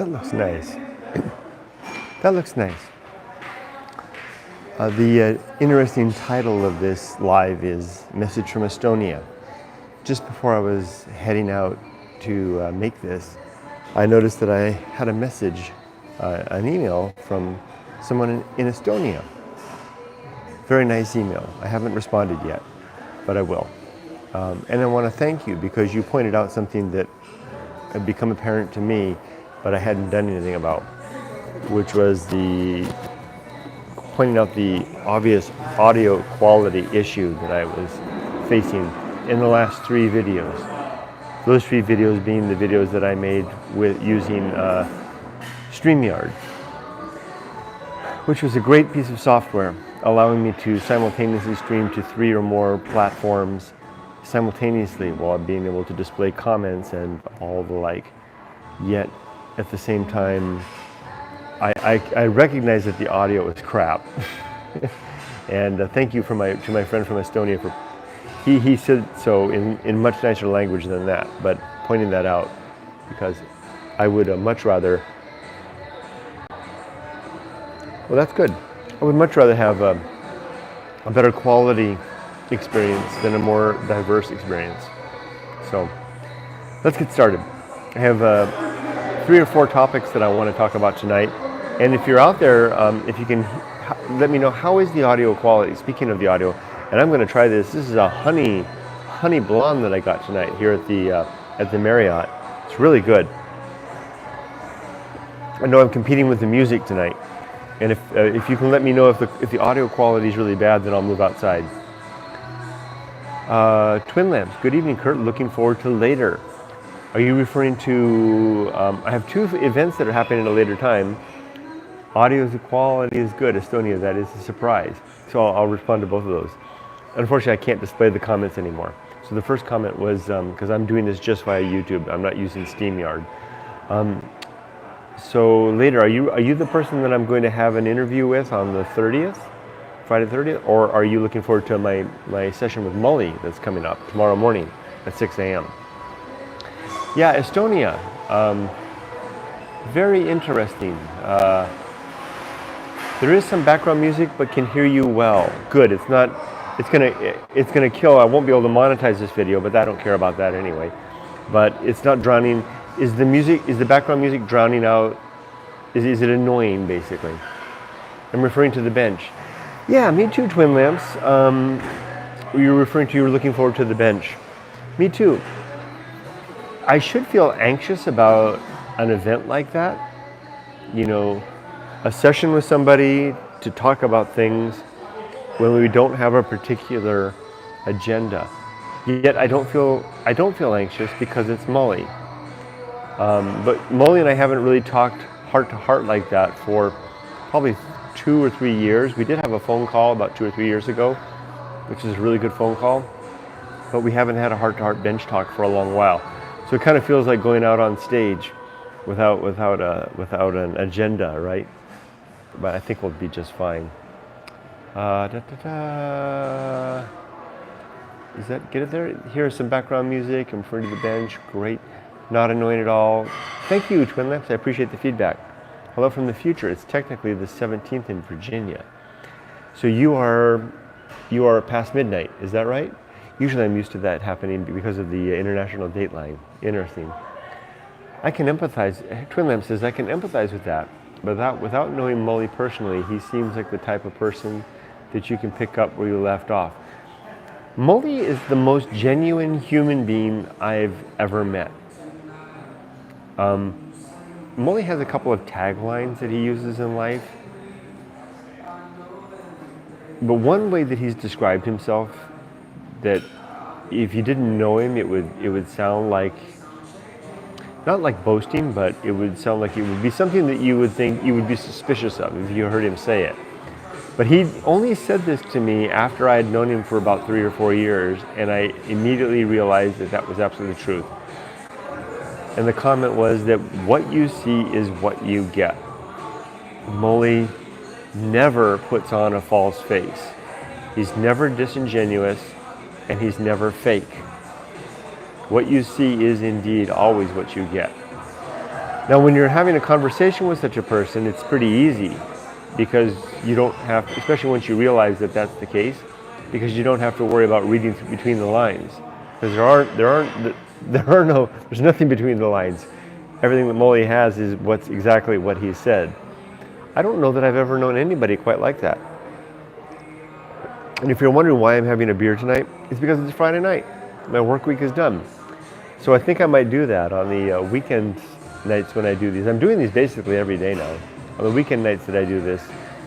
That looks nice. That looks nice. The interesting title of this live is Message from Estonia. Just before I was heading out to make this, I noticed that I had a message, an email from someone in Estonia. Very nice email. I haven't responded yet, but I will. And I want to thank you because you pointed out something that had become apparent to me, but I hadn't done anything about, which was pointing out the obvious audio quality issue that I was facing in the last 3 videos. Those 3 videos being the videos that I made with using StreamYard, which was a great piece of software, allowing me to simultaneously stream to 3 or more platforms simultaneously while being able to display comments and all the like. Yet at the same time, I recognize that the audio is crap. And thank you to my friend from Estonia for, he said so in much nicer language than that, but pointing that out because I would much rather, well, that's good. I would much rather have a better quality experience than a more diverse experience. So let's get started. I have 3 or 4 topics that I want to talk about tonight. And if you're out there, if you can let me know, how is the audio quality? Speaking of the audio, and I'm going to try this. This is a honey blonde that I got tonight here at the Marriott. It's really good. I know I'm competing with the music tonight, and if you can let me know if the audio quality is really bad, then I'll move outside. Twin lamps. Good evening, Kurt. Looking forward to later. Are you referring to? I have 2 events that are happening at a later time. Audio quality is good. Estonia, that is a surprise. So I'll respond to both of those. Unfortunately, I can't display the comments anymore. So the first comment was, because I'm doing this just via YouTube, I'm not using StreamYard. So later, are you the person that I'm going to have an interview with on the 30th, Friday the 30th? Or are you looking forward to my session with Molly that's coming up tomorrow morning at 6 a.m.? Yeah, Estonia. Very interesting. There is some background music, but can hear you well. Good. It's not. It's gonna kill. I won't be able to monetize this video, but I don't care about that anyway. But it's not drowning. Is the background music drowning out? Is it annoying, basically? I'm referring to the bench. Yeah, me too, Twin Lamps. You were looking forward to the bench. Me too. I should feel anxious about an event like that. You know, a session with somebody to talk about things when we don't have a particular agenda. Yet I don't feel anxious because it's Molly. But Molly and I haven't really talked heart to heart like that for probably 2 or 3 years. We did have a phone call about 2 or 3 years ago, which is a really good phone call. But we haven't had a heart to heart bench talk for a long while. So it kind of feels like going out on stage without an agenda, right? But I think we'll be just fine. Is that, get it there? Here's some background music. I'm referring to the bench. Great. Not annoying at all. Thank you, Twin Lamps. I appreciate the feedback. Hello from the future. It's technically the 17th in Virginia. So you are past midnight. Is that right? Usually I'm used to that happening because of the international dateline. Interesting. I can empathize. Twin Lamp says I can empathize with that. But without knowing Molly personally, he seems like the type of person that you can pick up where you left off. Molly is the most genuine human being I've ever met. Molly has a couple of taglines that he uses in life. But one way that he's described himself, that if you didn't know him, it would sound like, not like boasting, but it would sound like it would be something that you would think you would be suspicious of if you heard him say it. But he only said this to me after I had known him for about 3 or 4 years, and I immediately realized that was absolutely the truth. And the comment was that what you see is what you get. Molly never puts on a false face. He's never disingenuous, and he's never fake. What you see is indeed always what you get. Now, when you're having a conversation with such a person, it's pretty easy because you don't have, especially once you realize that that's the case, because you don't have to worry about reading between the lines. Because there's nothing between the lines. Everything that Molly has is exactly what he said. I don't know that I've ever known anybody quite like that. And if you're wondering why I'm having a beer tonight, it's because it's Friday night. My work week is done. So I think I might do that on the weekend nights when I do these. I'm doing these basically every day now. On the weekend nights that I do this,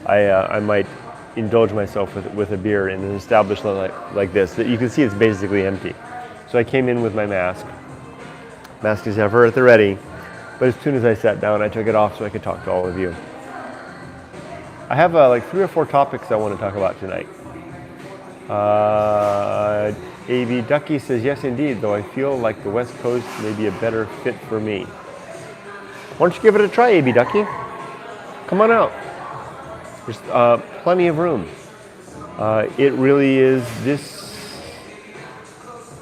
I might indulge myself with a beer in an establishment like this. You can see it's basically empty. So I came in with my mask. Mask is ever at the ready. But as soon as I sat down, I took it off so I could talk to all of you. I have like 3 or 4 topics I want to talk about tonight. A.B. Ducky says, yes, indeed, though I feel like the West Coast may be a better fit for me. Why don't you give it a try, A.B. Ducky? Come on out. There's plenty of room. It really is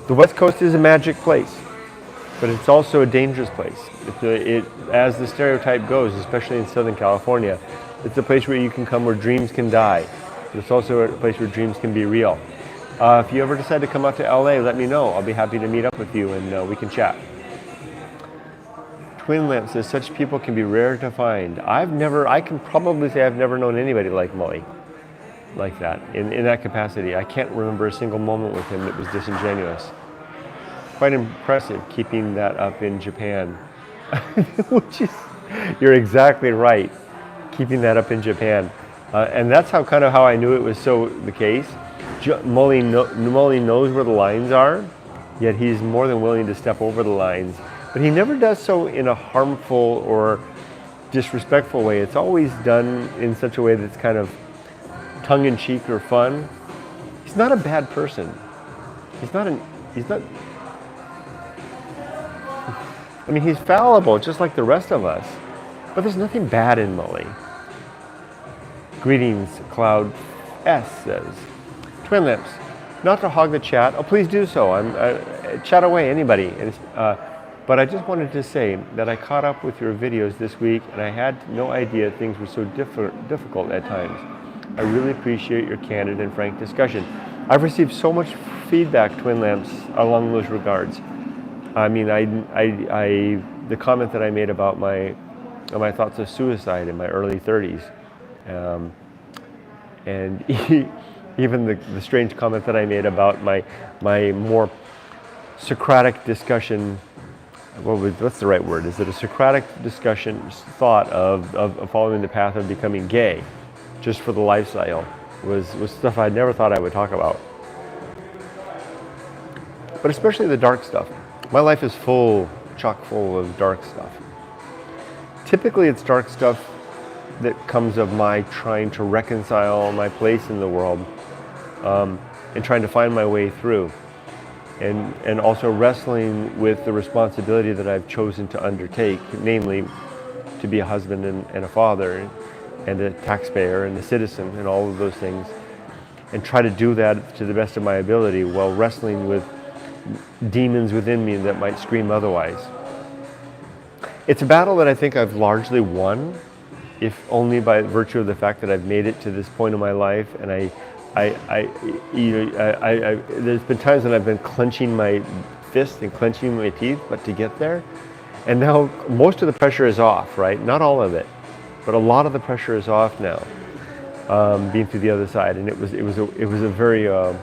the West Coast is a magic place, but it's also a dangerous place. As the stereotype goes, especially in Southern California, it's a place where you can come where dreams can die. But it's also a place where dreams can be real. If you ever decide to come out to LA, let me know. I'll be happy to meet up with you and we can chat. Twin Lamp says, such people can be rare to find. I can probably say I've never known anybody like Molly, like that, in that capacity. I can't remember a single moment with him that was disingenuous. Quite impressive keeping that up in Japan. You're exactly right, keeping that up in Japan. And that's how I knew it was so the case. Molly knows where the lines are, yet he's more than willing to step over the lines. But he never does so in a harmful or disrespectful way. It's always done in such a way that's kind of tongue-in-cheek or fun. He's not a bad person. He's not. I mean, he's fallible, just like the rest of us. But there's nothing bad in Molly. Greetings, Cloud S says. Twin Lips, not to hog the chat. Oh, please do so. Chat away, anybody. But I just wanted to say that I caught up with your videos this week, and I had no idea things were so difficult at times. I really appreciate your candid and frank discussion. I've received so much feedback, Twin Lamps, along those regards. I mean, the comment that I made about my thoughts of suicide in my early 30s, and even the strange comment that I made about my more Socratic discussion. What's the right word? Is it a Socratic discussion thought of following the path of becoming gay, just for the lifestyle, was stuff I never thought I would talk about. But especially the dark stuff. My life is chock full of dark stuff. Typically it's dark stuff that comes of my trying to reconcile my place in the world, and trying to find my way through. And also wrestling with the responsibility that I've chosen to undertake, namely to be a husband and a father and a taxpayer and a citizen and all of those things, and try to do that to the best of my ability while wrestling with demons within me that might scream otherwise. It's a battle that I think I've largely won, if only by virtue of the fact that I've made it to this point in my life, and there's been times when I've been clenching my fist and clenching my teeth, but to get there. And now most of the pressure is off, right? Not all of it, but a lot of the pressure is off now, being through the other side. And it was a very a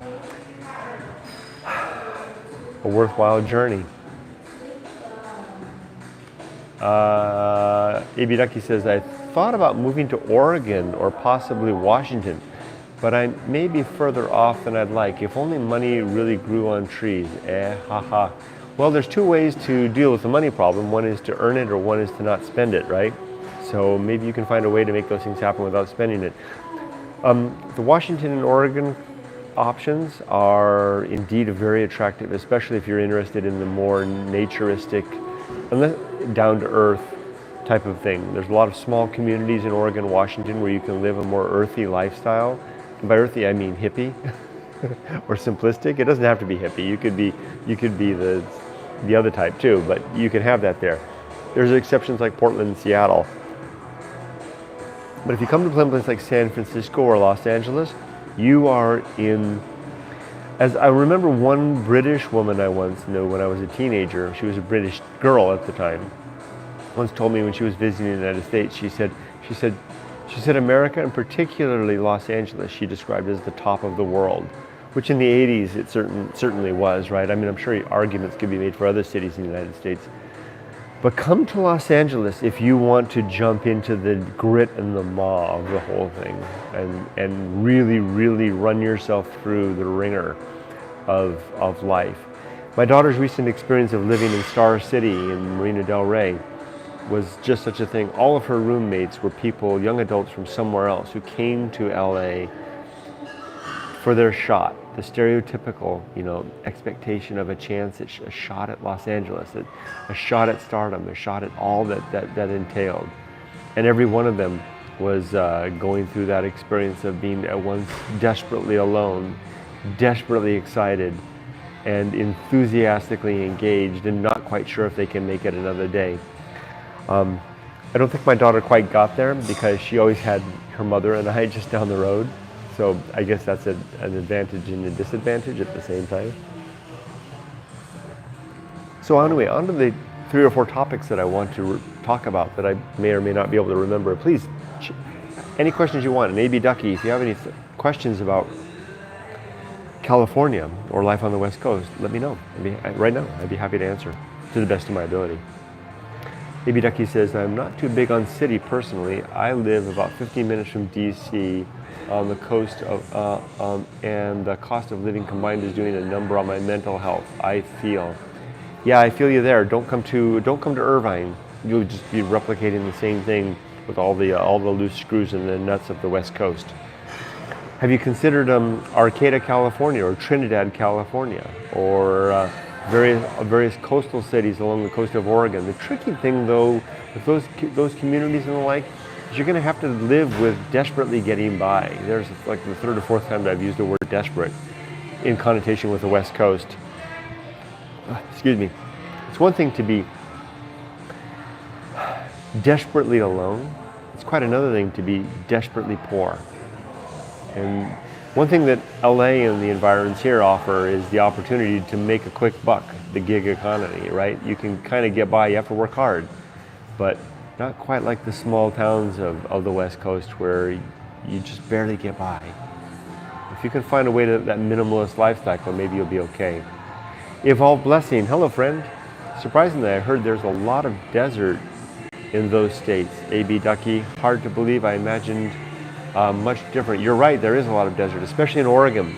worthwhile journey. A.B. Ducky says, I thought about moving to Oregon or possibly Washington, but I may be further off than I'd like. If only money really grew on trees. Haha. Well, there's 2 ways to deal with the money problem. One is to earn it, or one is to not spend it, right? So maybe you can find a way to make those things happen without spending it. The Washington and Oregon options are indeed very attractive, especially if you're interested in the more naturistic, down-to-earth type of thing. There's a lot of small communities in Oregon, Washington, where you can live a more earthy lifestyle. And by earthy, I mean hippie or simplistic. It doesn't have to be hippie. You could be the other type too, but you can have that there. There's exceptions like Portland and Seattle. But if you come to a place like San Francisco or Los Angeles, you are in, as I remember one British woman I once knew when I was a teenager, she was a British girl at the time, once told me when she was visiting the United States, she said America, and particularly Los Angeles, she described as the top of the world, which in the 80s it certainly was, right? I mean, I'm sure arguments could be made for other cities in the United States. But come to Los Angeles if you want to jump into the grit and the maw of the whole thing and really, really run yourself through the ringer of life. My daughter's recent experience of living in Star City in Marina del Rey was just such a thing. All of her roommates were people, young adults from somewhere else who came to LA for their shot, the stereotypical, expectation of a chance, a shot at Los Angeles, a shot at stardom, a shot at all that entailed. And every one of them was going through that experience of being at once desperately alone, desperately excited, and enthusiastically engaged and not quite sure if they can make it another day. I don't think my daughter quite got there because she always had her mother and I just down the road. So I guess that's an advantage and a disadvantage at the same time. So anyway, on to the 3 or 4 topics that I want to talk about that I may or may not be able to remember. Please, any questions you want. And A.B. Ducky, if you have any questions about California or life on the West Coast, let me know. Right now, I'd be happy to answer to the best of my ability. A.B. Ducky says, I'm not too big on city personally. I live about 15 minutes from D.C. on the coast of, and the cost of living combined is doing a number on my mental health. I feel you there. Don't come to Irvine. You'll just be replicating the same thing with all the loose screws and the nuts of the West Coast. Have you considered Arcata, California, or Trinidad, California, or various coastal cities along the coast of Oregon? The tricky thing, though, with those communities and the like, is you're going to have to live with desperately getting by. There's like the 3rd or 4th time that I've used the word desperate in connotation with the West Coast. Excuse me. It's one thing to be desperately alone. It's quite another thing to be desperately poor. And one thing that LA and the environs here offer is the opportunity to make a quick buck, the gig economy, right? You can kind of get by, you have to work hard, but not quite like the small towns of the West Coast where you just barely get by. If you can find a way to that minimalist life cycle, maybe you'll be okay. Evolved Blessing, hello friend. Surprisingly, I heard there's a lot of desert in those states. A.B. Ducky, hard to believe, I imagined much different. You're right, there is a lot of desert, especially in Oregon.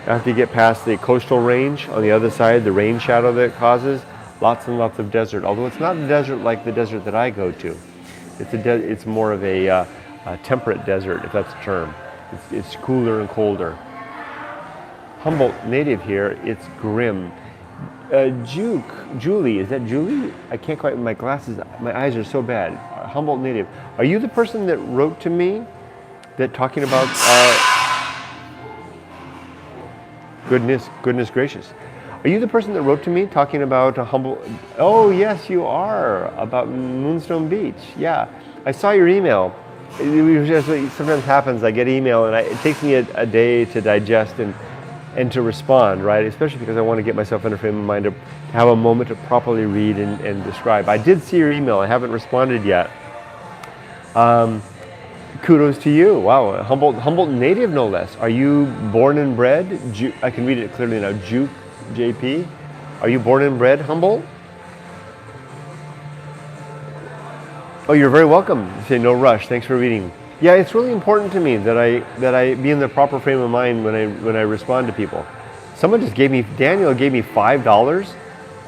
After you get past the coastal range, on the other side, the rain shadow that it causes, lots and lots of desert. Although it's not a desert like the desert that I go to. It's more of a temperate desert, if that's a term. It's cooler and colder. Humboldt native here, it's grim. Julie, is that Julie? I can't quite, my glasses, my eyes are so bad. Humboldt native. Are you the person that wrote to me that talking about, goodness gracious. Are you the person that wrote to me talking about Humboldt? Oh yes, you are, about Moonstone Beach. Yeah, I saw your email. It sometimes happens, I get email and it takes me a day to digest and to respond, right? Especially because I want to get myself in a frame of mind to have a moment to properly read and describe. I did see your email, I haven't responded yet. Kudos to you. Wow, Humboldt native no less. Are you born and bred? I can read it clearly now. Juke JP. Are you born and bred Humboldt? Oh, you're very welcome. Say no rush. Thanks for reading. Yeah, it's really important to me that I be in the proper frame of mind when I respond to people. Someone just Daniel gave me $5.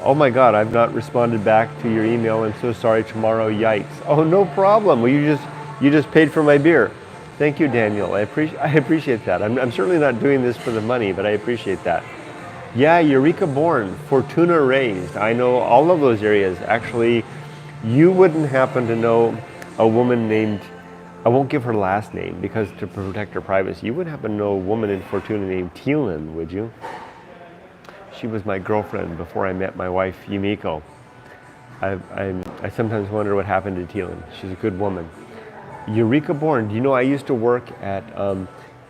Oh my God, I've not responded back to your email. I'm so sorry. Tomorrow, yikes. Oh, no problem. Well, you just paid for my beer. Thank you, Daniel. I appreciate that. I'm certainly not doing this for the money, but I appreciate that. Yeah, Eureka born, Fortuna raised. I know all of those areas. Actually, you wouldn't happen to know a woman named, I won't give her last name because to protect her privacy, you wouldn't happen to know a woman in Fortuna named Thielen, would you? She was my girlfriend before I met my wife, Yumiko. I sometimes wonder what happened to Teelan. She's a good woman. Eureka Born. Do you know I used to work at,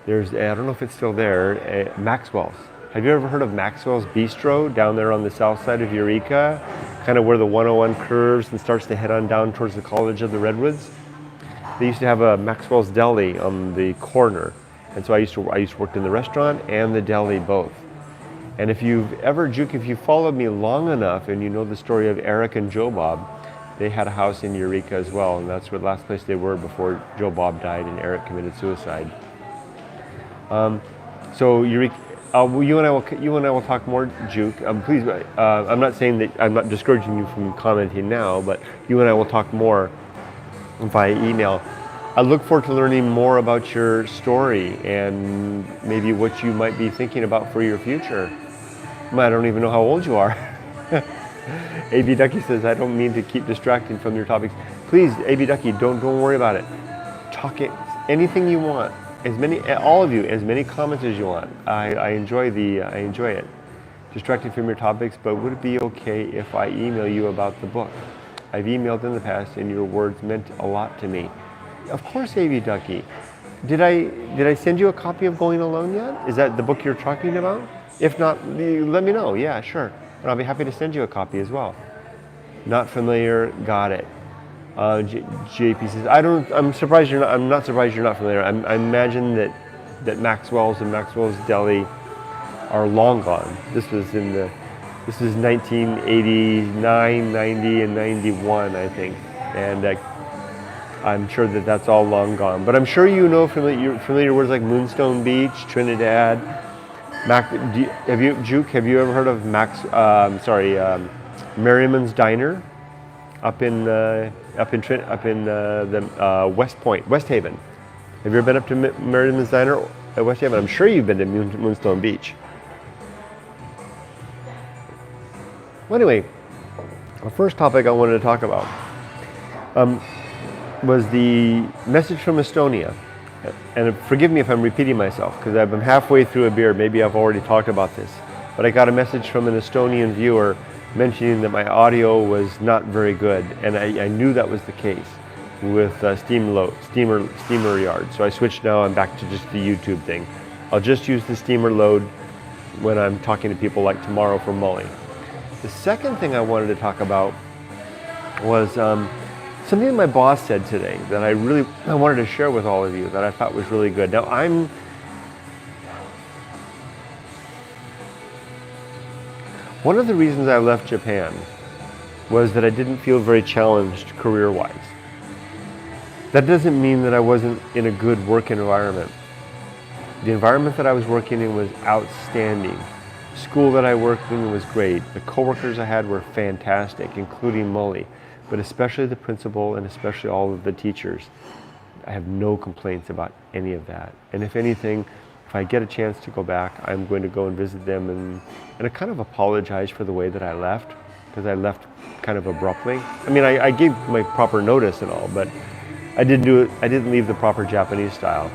there's, I don't know if it's still there, Maxwell's. Have you ever heard of Maxwell's Bistro down there on the south side of Eureka? Kind of where the 101 curves and starts to head on down towards the College of the Redwoods. They used to have a Maxwell's Deli on the corner. And so I used to work in the restaurant and the deli both. And if you've ever, Juke, if you followed me long enough and you know the story of Eric and Joe Bob, they had a house in Eureka as well, and that's where the last place they were before Joe Bob died and Eric committed suicide. So Eureka, you and I will talk more, Juke. Please, I'm not saying that I'm not discouraging you from commenting now, but you and I will talk more via email. I look forward to learning more about your story and maybe what you might be thinking about for your future. I don't even know how old you are. AB Ducky says, I don't mean to keep distracting from your topics. Please, AB Ducky, don't worry about it. Talk it, anything you want. All of you, as many comments as you want. I enjoy it. Distracting from your topics, but would it be okay if I email you about the book? I've emailed in the past and your words meant a lot to me. Of course, AB Ducky. Did I send you a copy of Going Alone yet? Is that the book you're talking about? If not, let me know. Yeah, sure. And I'll be happy to send you a copy as well. Not familiar, got it. JP says, I'm surprised you're not. I'm not surprised you're not familiar. I imagine that Maxwell's and Maxwell's Deli are long gone. This is 1989, 90, and 91, I think, and I'm sure that that's all long gone. But I'm sure you know familiar words like Moonstone Beach, Trinidad. Juke, have you ever heard of Merriman's Diner up in the West Point, West Haven? Have you ever been up to Merriman's Diner at West Haven? I'm sure you've been to Moonstone Beach. Well, anyway, the first topic I wanted to talk about was the message from Estonia. And forgive me if I'm repeating myself, because I've been halfway through a beer. Maybe I've already talked about this. But I got a message from an Estonian viewer mentioning that my audio was not very good. And I knew that was the case with Steamer Yard. So I switched now. I'm back to just the YouTube thing. I'll just use the Steamer Load when I'm talking to people like tomorrow for Molly. The second thing I wanted to talk about was something my boss said today that I wanted to share with all of you that I thought was really good. Now, one of the reasons I left Japan was that I didn't feel very challenged career-wise. That doesn't mean that I wasn't in a good work environment. The environment that I was working in was outstanding. The school that I worked in was great. The coworkers I had were fantastic, including Molly, but especially the principal and especially all of the teachers. I have no complaints about any of that. And if anything, if I get a chance to go back, I'm going to go and visit them and I kind of apologize for the way that I left, because I left kind of abruptly. I mean, I gave my proper notice and all, but I didn't leave the proper Japanese style.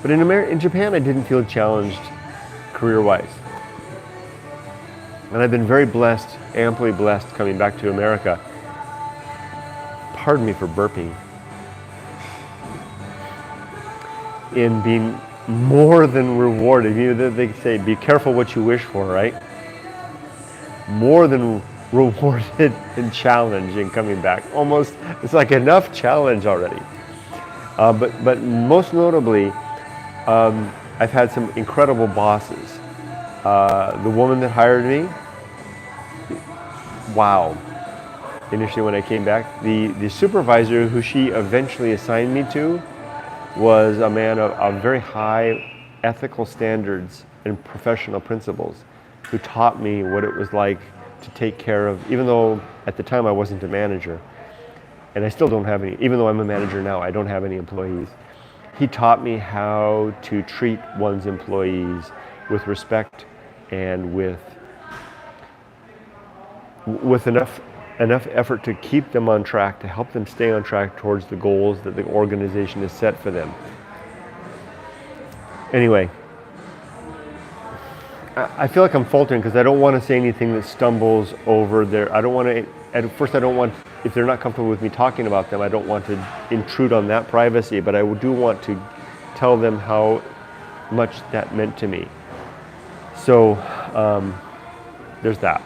But in Japan, I didn't feel challenged career-wise. And I've been very blessed, amply blessed, coming back to America. Pardon me for burping. In being more than rewarded. You know, they say, be careful what you wish for, right? More than rewarded and challenged in coming back. Almost, it's like enough challenge already. But most notably, I've had some incredible bosses. The woman that hired me, wow. Initially when I came back, the supervisor who she eventually assigned me to was a man of very high ethical standards and professional principles, who taught me what it was like to take care of, even though at the time I wasn't a manager, and I still don't have any, even though I'm a manager now, I don't have any employees. He taught me how to treat one's employees with respect and with enough effort to keep them on track, to help them stay on track towards the goals that the organization has set for them. Anyway, I feel like I'm faltering because I don't want to say anything that stumbles over their, I don't want to, at first I don't want, if they're not comfortable with me talking about them, I don't want to intrude on that privacy, but I do want to tell them how much that meant to me. So there's that.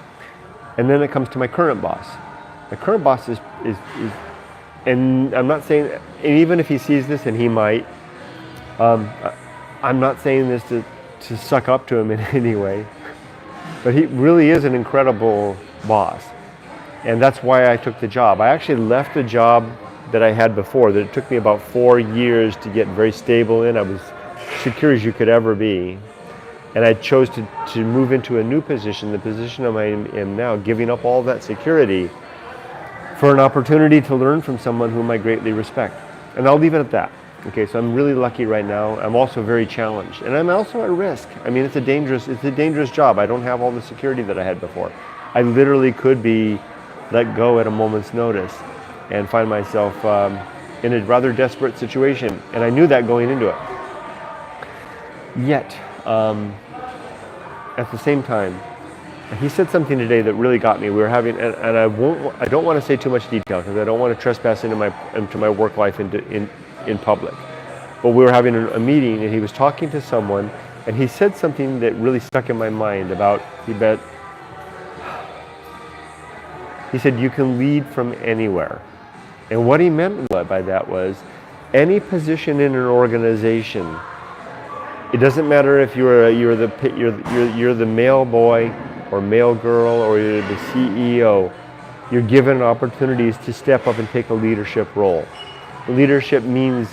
And then it comes to my current boss. My current boss is and I'm not saying, and even if he sees this, and he might, I'm not saying this to suck up to him in any way, but he really is an incredible boss. And that's why I took the job. I actually left the job that I had before, that it took me about 4 years to get very stable in. I was secure as you could ever be. And I chose to move into a new position, the position I am now, giving up all that security for an opportunity to learn from someone whom I greatly respect. And I'll leave it at that. Okay, so I'm really lucky right now. I'm also very challenged, and I'm also at risk. I mean, it's a dangerous job. I don't have all the security that I had before. I literally could be let go at a moment's notice and find myself in a rather desperate situation, and I knew that going into it. Yet, at the same time, he said something today that really got me. We were having, and I don't want to say too much detail because I don't want to trespass into my work life in public. But we were having a meeting, and he was talking to someone, and he said something that really stuck in my mind about, he said, you can lead from anywhere. And what he meant by that was, any position in an organization, it doesn't matter if you're the mail boy or mail girl, or you're the CEO, you're given opportunities to step up and take a leadership role. Leadership means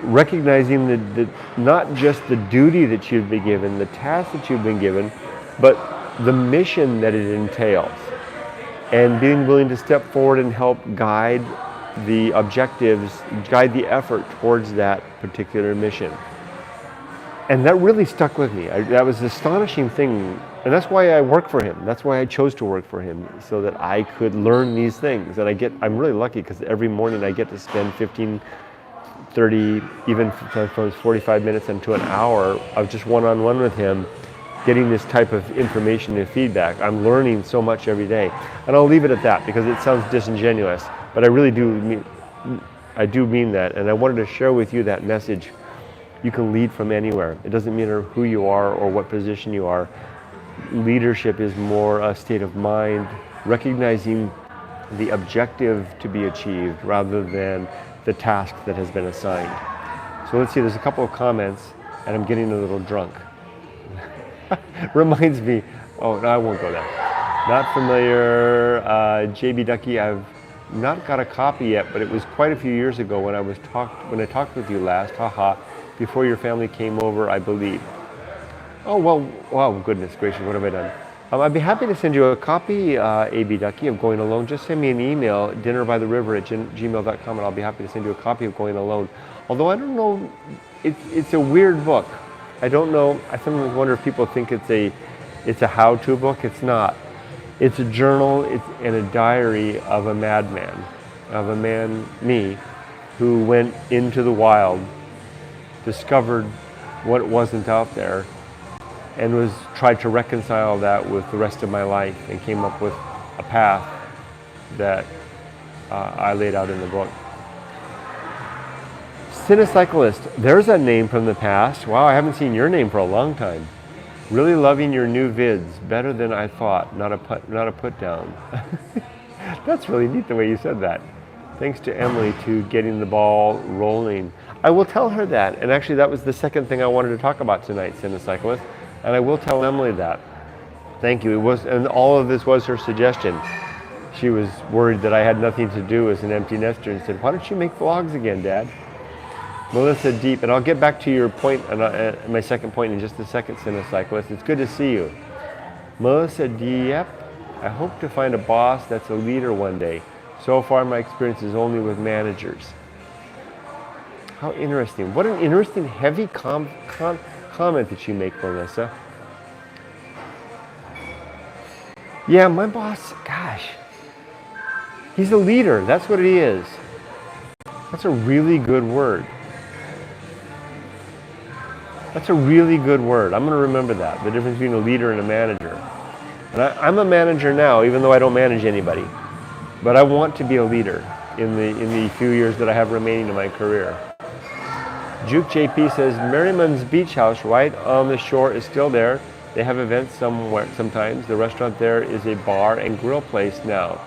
recognizing the not just the duty that you've been given, the task that you've been given, but the mission that it entails. And being willing to step forward and help guide the objectives, guide the effort towards that particular mission. And that really stuck with me. That was an astonishing thing. And that's why I work for him. That's why I chose to work for him, so that I could learn these things. And I'm really lucky because every morning I get to spend 15, 30, even sometimes 45 minutes into an hour of just one-on-one with him, getting this type of information and feedback. I'm learning so much every day. And I'll leave it at that because it sounds disingenuous, but I really do mean that. And I wanted to share with you that message. You can lead from anywhere. It doesn't matter who you are or what position you are. Leadership is more a state of mind, recognizing the objective to be achieved rather than the task that has been assigned. So let's see, there's a couple of comments, and I'm getting a little drunk. Reminds me, oh, no, I won't go there. Not familiar, JB Ducky, I've not got a copy yet, but it was quite a few years ago when I talked with you last, haha, before your family came over, I believe. Oh, well, wow, goodness gracious, what have I done? I'd be happy to send you a copy, AB Ducky, of Going Alone. Just send me an email, dinnerbytheriver@gmail.com, and I'll be happy to send you a copy of Going Alone. Although I don't know, it's a weird book. I don't know, I sometimes wonder if people think it's a how-to book. It's not. It's a journal and a diary of a madman, of a man, me, who went into the wild, discovered what wasn't out there, and tried to reconcile that with the rest of my life, and came up with a path that I laid out in the book. Cinecyclist, there's a name from the past. Wow, I haven't seen your name for a long time. Really loving your new vids, better than I thought. Not a put down. That's really neat the way you said that. Thanks to Emily to getting the ball rolling. I will tell her that, and actually that was the second thing I wanted to talk about tonight, Cinecyclist, and I will tell Emily that. Thank you. And all of this was her suggestion. She was worried that I had nothing to do as an empty nester and said, why don't you make vlogs again, Dad? Melissa Deep, and I'll get back to your point, my second point in just a second, Cinecyclist. It's good to see you. Melissa Deep, I hope to find a boss that's a leader one day. So far, my experience is only with managers. How interesting. What an interesting, heavy comment that you make, Melissa. Yeah, my boss, gosh, he's a leader. That's what he is. That's a really good word. That's a really good word. I'm going to remember that, the difference between a leader and a manager. And I'm a manager now, even though I don't manage anybody. But I want to be a leader in the few years that I have remaining in my career. Juke JP says, Merriman's Beach House right on the shore is still there. They have events sometimes. The restaurant there is a bar and grill place now.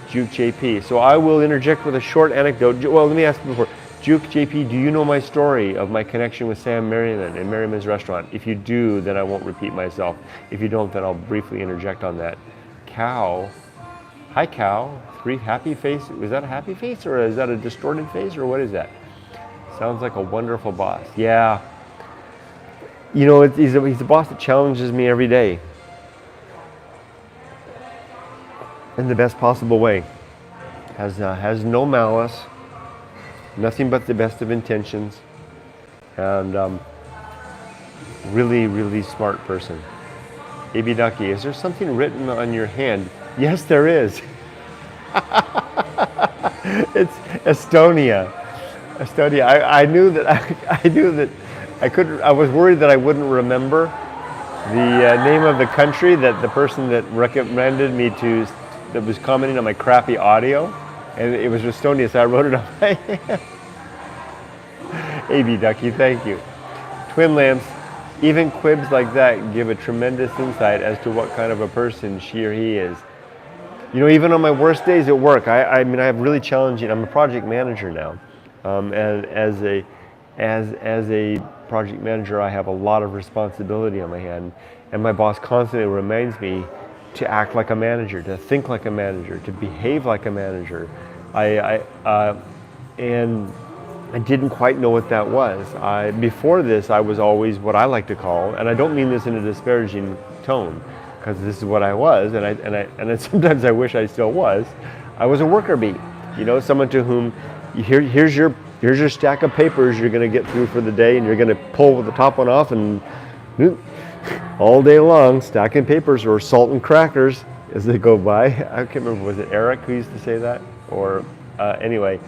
Juke JP. So I will interject with a short anecdote. Well, let me ask you before. Juke JP, do you know my story of my connection with Sam Merriman and Merriman's Restaurant? If you do, then I won't repeat myself. If you don't, then I'll briefly interject on that. Cow. Hi, Cow. 3 happy face. Was that a happy face or is that a distorted face or what is that? Sounds like a wonderful boss. Yeah. You know, he's a boss that challenges me every day. In the best possible way. Has no malice. Nothing but the best of intentions. And really, really smart person. A.B. Ducky, is there something written on your hand? Yes, there is. It's Estonia. Estonia. I knew that I was worried that I wouldn't remember the name of the country that the person that recommended me to, that was commenting on my crappy audio, and it was Estonia, so I wrote it on my hand. A.B. Ducky, thank you. Twin Lamps, even quibs like that give a tremendous insight as to what kind of a person she or he is. You know, even on my worst days at work, I mean, I have really challenging. I'm a project manager now, and as a project manager, I have a lot of responsibility on my hand, and my boss constantly reminds me to act like a manager, to think like a manager, to behave like a manager. And I didn't quite know what that was. Before this, I was always what I like to call, and I don't mean this in a disparaging tone, because this is what I was, and sometimes I wish I still was. I was a worker bee, you know, someone to whom here's your stack of papers you're going to get through for the day, and you're going to pull the top one off and all day long stacking papers or salt and crackers as they go by. I can't remember, was it Eric who used to say that? Or anyway.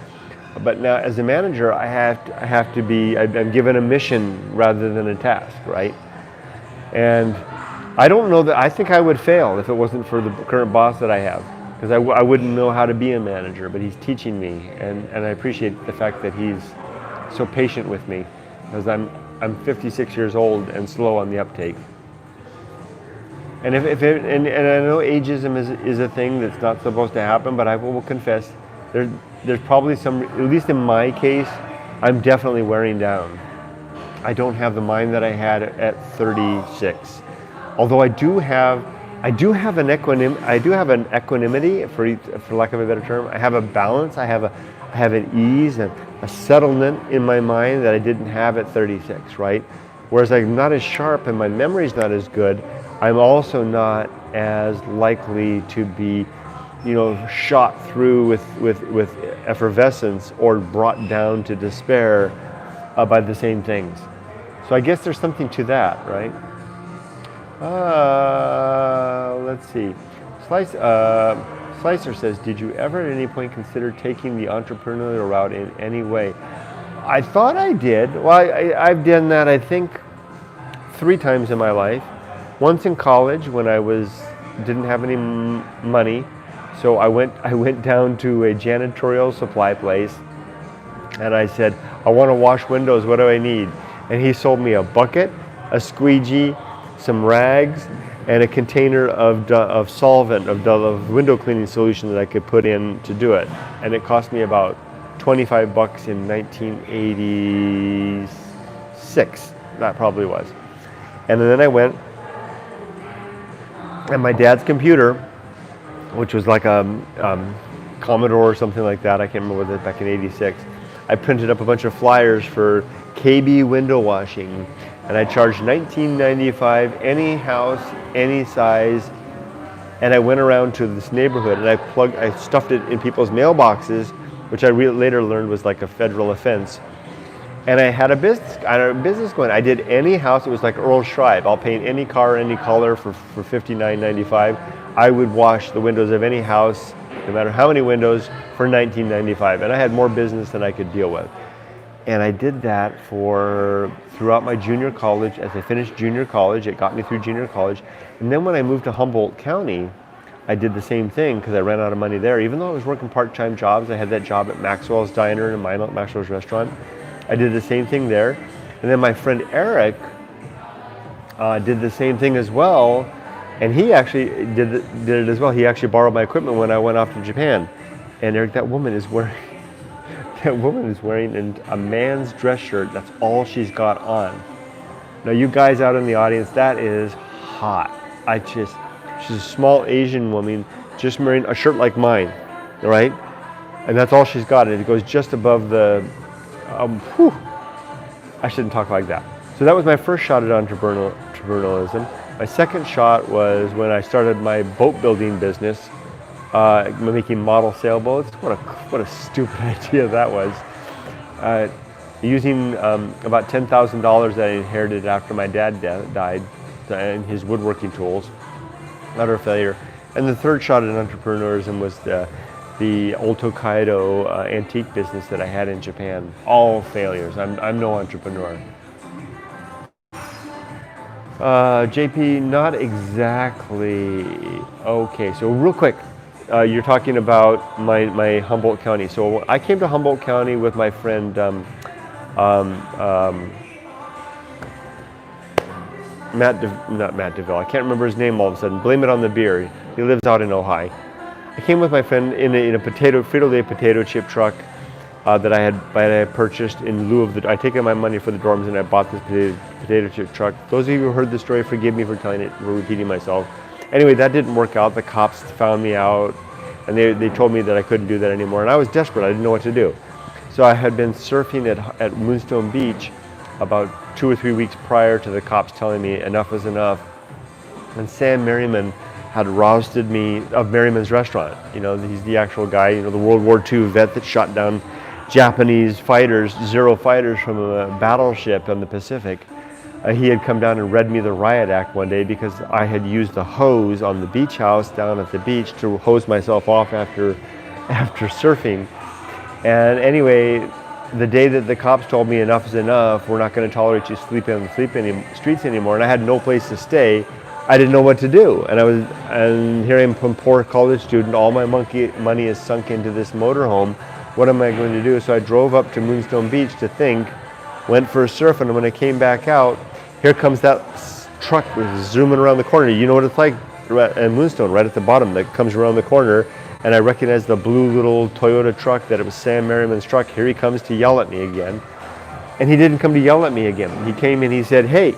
But now as a manager, I'm given a mission rather than a task, right? And I don't know that, I think I would fail if it wasn't for the current boss that I have, because I wouldn't know how to be a manager, but he's teaching me, and I appreciate the fact that he's so patient with me, because I'm 56 years old and slow on the uptake. And and I know ageism is a thing that's not supposed to happen, but I will confess, there's probably some, at least in my case, I'm definitely wearing down. I don't have the mind that I had at 36. Although I do have an equanimity, for lack of a better term. I have a balance. I have an ease and a settlement in my mind that I didn't have at 36, right? Whereas I'm not as sharp and my memory's not as good, I'm also not as likely to be, you know, shot through with effervescence or brought down to despair by the same things. So I guess there's something to that, right? Let's see. Slicer says, did you ever at any point consider taking the entrepreneurial route in any way? I thought I did. Well, I've done that, I think, 3 times in my life. Once in college when I didn't have any money, so I went down to a janitorial supply place, and I said, I want to wash windows. What do I need? And he sold me a bucket, a squeegee, some rags, and a container of solvent, of window cleaning solution that I could put in to do it. And it cost me about $25 in 1986. That probably was. And then I went, and my dad's computer, which was like a Commodore or something like that, I can't remember what it was, back in 86, I printed up a bunch of flyers for KB window washing, and I charged $19.95, any house, any size, and I went around to this neighborhood and I stuffed it in people's mailboxes, which I later learned was like a federal offense. And I had a business going. I did any house. It was like Earl Schreiber. I'll paint any car, any color for $59.95. I would wash the windows of any house, no matter how many windows, for $19.95. And I had more business than I could deal with. And I did that for throughout my junior college. As I finished junior college, it got me through junior college. And then when I moved to Humboldt County, I did the same thing because I ran out of money there. Even though I was working part-time jobs, I had that job at Maxwell's Diner and Maxwell's Restaurant. I did the same thing there. And then my friend Eric did the same thing as well. And he actually did it as well. He actually borrowed my equipment when I went off to Japan. And Eric, that woman is wearing a man's dress shirt. That's all she's got on. Now, you guys out in the audience, that is hot. She's a small Asian woman just wearing a shirt like mine, right? And that's all she's got. And it goes just above the, I shouldn't talk like that. So that was my first shot at entrepreneurialism. My second shot was when I started my boat building business, making model sailboats. What a stupid idea that was. Using about $10,000 that I inherited after my dad died and his woodworking tools. Utter failure. And the third shot at entrepreneurism was the old Tokaido antique business that I had in Japan. All failures. I'm no entrepreneur. JP, not exactly. Okay, so real quick, you're talking about my Humboldt County. So I came to Humboldt County with my friend not Matt DeVille. I can't remember his name all of a sudden. Blame it on the beer. He lives out in Ojai. I came with my friend in a Frito-Lay potato chip truck that I had purchased in lieu of I'd taken my money for the dorms and I bought this potato chip truck. Those of you who heard the story, forgive me for repeating myself. Anyway, that didn't work out. The cops found me out and they told me that I couldn't do that anymore. And I was desperate. I didn't know what to do. So I had been surfing at Moonstone Beach about 2 or 3 weeks prior to the cops telling me enough was enough. And Sam Merriman had rousted me of Merriman's restaurant. You know, he's the actual guy, you know, the World War II vet that shot down Japanese fighters, Zero fighters from a battleship on the Pacific. He had come down and read me the riot act one day because I had used the hose on the beach house down at the beach to hose myself off after surfing. And anyway, the day that the cops told me enough is enough, we're not going to tolerate you sleeping on the streets anymore, and I had no place to stay, I didn't know what to do. And here I am, a poor college student, all my money is sunk into this motorhome. What am I going to do? So I drove up to Moonstone Beach to think, went for a surf, and when I came back out, here comes that truck zooming around the corner. You know what it's like in Moonstone, right at the bottom, that comes around the corner. And I recognized the blue little Toyota truck, that it was Sam Merriman's truck. Here he comes to yell at me again. And he didn't come to yell at me again. He came and he said, "Hey,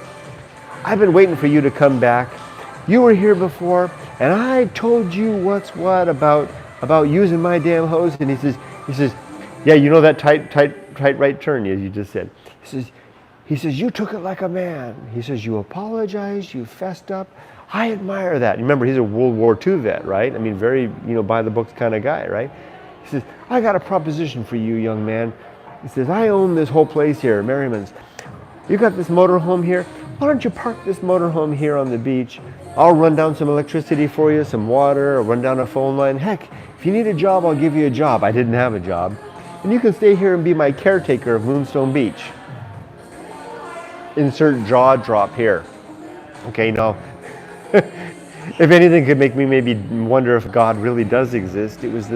I've been waiting for you to come back. You were here before, and I told you what's what about using my damn hose." And he says, "Yeah, you know that tight right turn you just said." He says, "You took it like a man." He says, "You apologized, you fessed up. I admire that." Remember, he's a World War II vet, right? I mean, very, by the books kind of guy, right? He says, "I got a proposition for you, young man." He says, "I own this whole place here, Merriman's. You got this motorhome here. Why don't you park this motorhome here on the beach? I'll run down some electricity for you, some water, or run down a phone line. Heck, if you need a job, I'll give you a job." I didn't have a job. "And you can stay here and be my caretaker of Moonstone Beach." Insert jaw drop here. Okay, now, if anything could make me maybe wonder if God really does exist, it was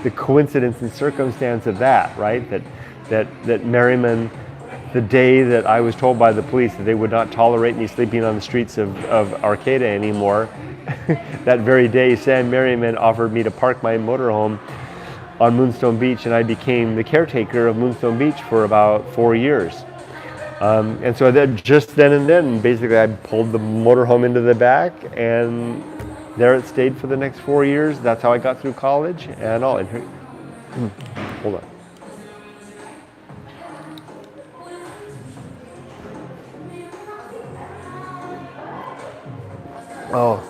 the coincidence and circumstance of that, right? That Merriman, the day that I was told by the police that they would not tolerate me sleeping on the streets of Arcata anymore, that very day Sam Merriman offered me to park my motorhome on Moonstone Beach, and I became the caretaker of Moonstone Beach for about 4 years. And so just then and then, basically, I pulled the motorhome into the back, and there it stayed for the next 4 years. That's how I got through college and all. And hold on. Oh,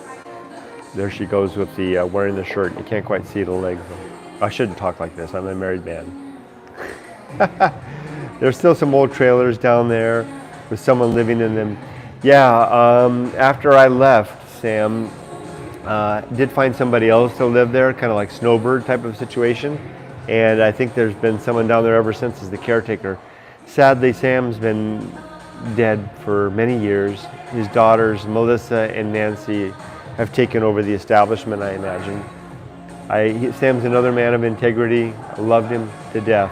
there she goes with the wearing the shirt. You can't quite see the legs. I shouldn't talk like this. I'm a married man. There's still some old trailers down there with someone living in them. Yeah, after I left, Sam did find somebody else to live there, kind of like snowbird type of situation. And I think there's been someone down there ever since as the caretaker. Sadly, Sam's been dead for many years. His daughters, Melissa and Nancy, have taken over the establishment, I imagine. Sam's another man of integrity. I loved him to death.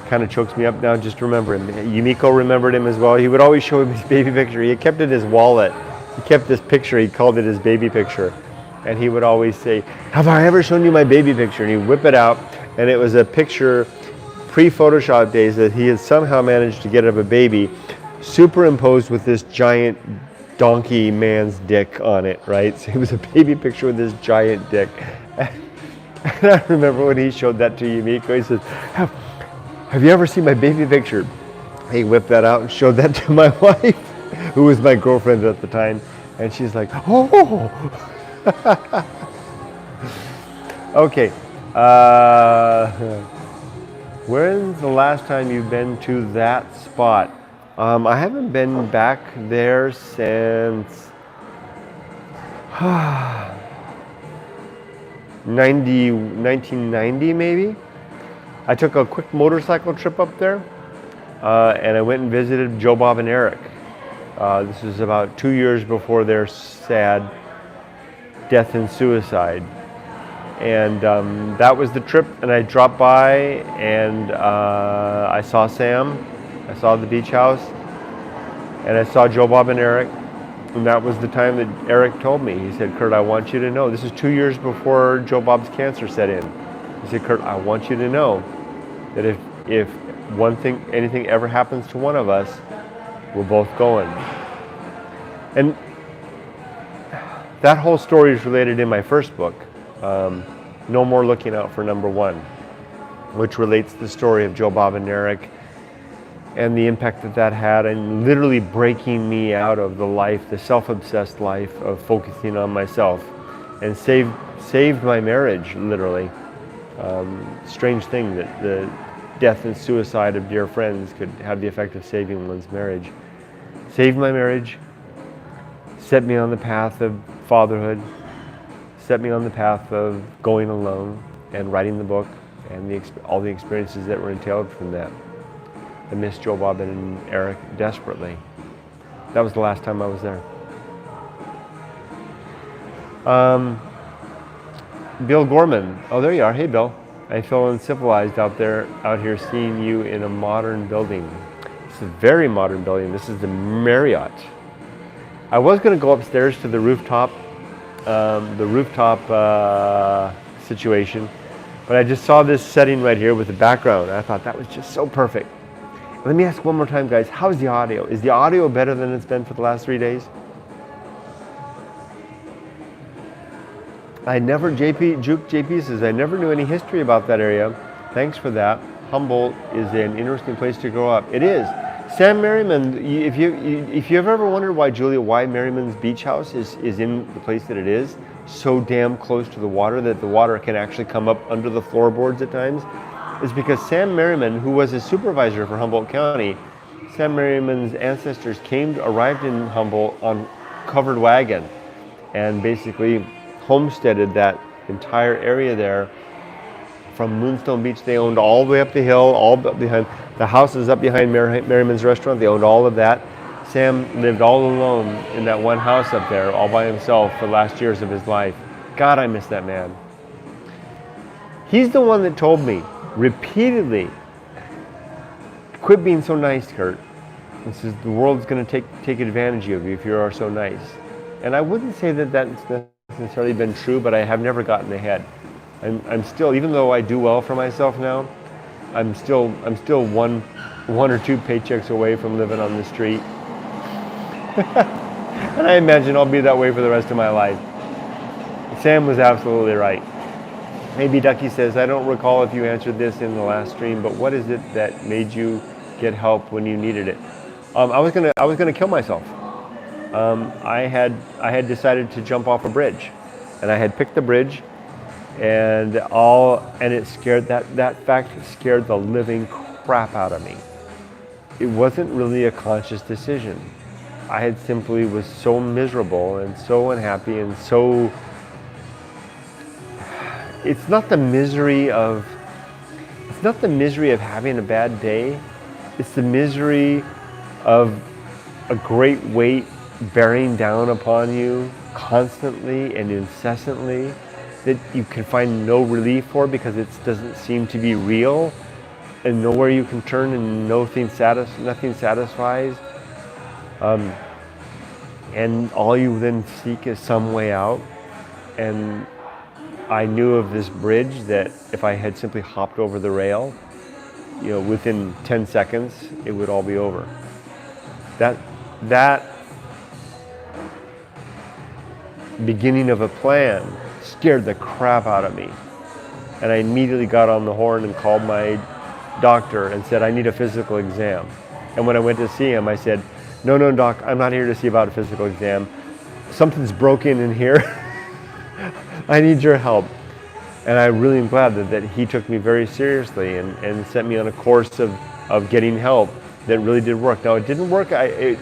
Kind of chokes me up now just to remember him. Yumiko remembered him as well. He would always show him his baby picture. He kept it in his wallet. He kept this picture. He called it his baby picture. And he would always say, "Have I ever shown you my baby picture?" And he'd whip it out. And it was a picture pre-Photoshop days that he had somehow managed to get of a baby superimposed with this giant donkey man's dick on it, right? So it was a baby picture with this giant dick. And I remember when he showed that to Yumiko, he says, have you ever seen my baby picture? He whipped that out and showed that to my wife, who was my girlfriend at the time. And she's like, oh. Okay. When's the last time you've been to that spot? I haven't been back there since 1990 maybe. I took a quick motorcycle trip up there and I went and visited Joe, Bob, and Eric. This was about 2 years before their sad death and suicide. And that was the trip, and I dropped by and I saw Sam, I saw the beach house, and I saw Joe, Bob, and Eric. And that was the time that Eric told me. He said, "Kurt, I want you to know," this is 2 years before Joe Bob's cancer set in. He said, "Kurt, I want you to know that if anything ever happens to one of us, we're both going." And that whole story is related in my first book, No More Looking Out for Number One, which relates the story of Joe, Bob, and Eric and the impact that had, and literally breaking me out of the life, the self-obsessed life of focusing on myself, and saved my marriage, literally. Strange thing that the death and suicide of dear friends could have the effect of saving one's marriage. Saved my marriage, set me on the path of fatherhood, set me on the path of going alone and writing the book and all the experiences that were entailed from that. I miss Joe, Bob, and Eric desperately. That was the last time I was there. Bill Gorman. Oh, there you are. Hey, Bill. I feel uncivilized out here seeing you in a modern building. It's a very modern building. This is the Marriott. I was going to go upstairs to the rooftop situation, but I just saw this setting right here with the background. I thought that was just so perfect. Let me ask one more time, guys. How's the audio? Is the audio better than it's been for the last 3 days? JP says, I never knew any history about that area. Thanks for that. Humboldt is an interesting place to grow up. It is. Sam Merriman, if you've ever wondered why Merriman's beach house is in the place that it is, so damn close to the water that the water can actually come up under the floorboards at times, is because Sam Merriman, who was a supervisor for Humboldt County, Sam Merriman's ancestors arrived in Humboldt on covered wagon and basically homesteaded that entire area there. From Moonstone Beach, they owned all the way up the hill, all behind the houses up behind Merriman's restaurant. They owned all of that. Sam lived all alone in that one house up there, all by himself for the last years of his life. God, I miss that man. He's the one that told me repeatedly, quit being so nice, Kurt. He says the world's going to take advantage of you if you are so nice. And I wouldn't say that that's necessarily been true, but I have never gotten ahead. I'm still, even though I do well for myself now, I'm still one or two paychecks away from living on the street. And I imagine I'll be that way for the rest of my life. Sam was absolutely right. Maybe Ducky says, I don't recall if you answered this in the last stream, but what is it that made you get help when you needed it? I was gonna kill myself. I had decided to jump off a bridge, and I had picked the bridge, and it scared that fact scared the living crap out of me. It wasn't really a conscious decision. I had simply was so miserable and so unhappy and so. It's not the misery of it's not the misery of having a bad day. It's the misery of a great weight bearing down upon you constantly and incessantly that you can find no relief for because it doesn't seem to be real, and nowhere you can turn and nothing satisfies. And all you then seek is some way out. And I knew of this bridge that if I had simply hopped over the rail, within 10 seconds, it would all be over. That beginning of a plan scared the crap out of me. And I immediately got on the horn and called my doctor and said, I need a physical exam. And when I went to see him, I said, no, doc, I'm not here to see about a physical exam. Something's broken in here. I need your help. And I really am glad that he took me very seriously and sent me on a course of getting help that really did work. Now, it didn't work. I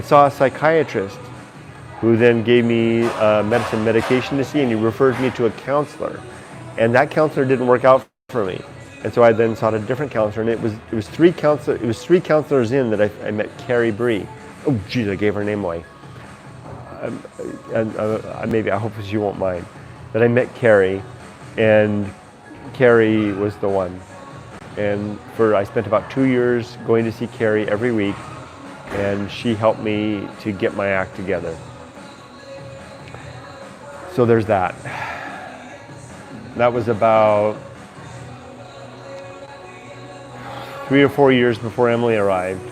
saw a psychiatrist who then gave me medication to see, and he referred me to a counselor. And that counselor didn't work out for me. And so I then sought a different counselor, and it was three counselors in that I met Carrie Bree. Oh, geez, I gave her name away. Maybe, I hope she won't mind. That I met Carrie, and Carrie was the one. And I spent about 2 years going to see Carrie every week, and she helped me to get my act together. So there's that. That was about 3 or 4 years before Emily arrived,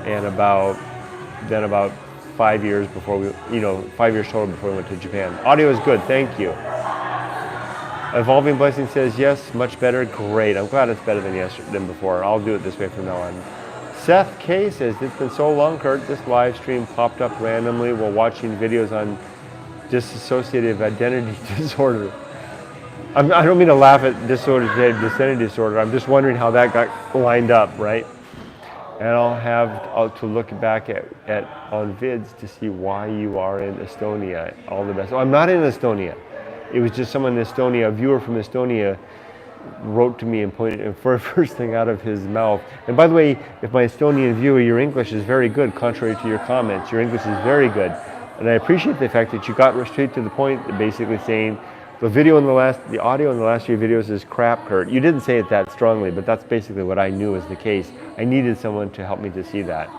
and about 5 years before 5 years total before we went to Japan. Audio is good, thank you. Evolving Blessing says, yes, much better, great. I'm glad it's better than before. I'll do it this way from now on. Seth K says, it's been so long, Kurt, this live stream popped up randomly while watching videos on dissociative identity disorder. I don't mean to laugh at dissociative identity disorder. I'm just wondering how that got lined up, right? And I'll have to look back at on vids to see why you are in Estonia. All the best. Oh, I'm not in Estonia. It was just someone in Estonia, a viewer from Estonia, wrote to me and pointed and first thing out of his mouth. And by the way, if my Estonian viewer, your English is very good, contrary to your comments. Your English is very good. And I appreciate the fact that you got straight to the point, basically saying, the audio in the last few videos is crap, Kurt. You didn't say it that strongly, but that's basically what I knew was the case. I needed someone to help me to see that.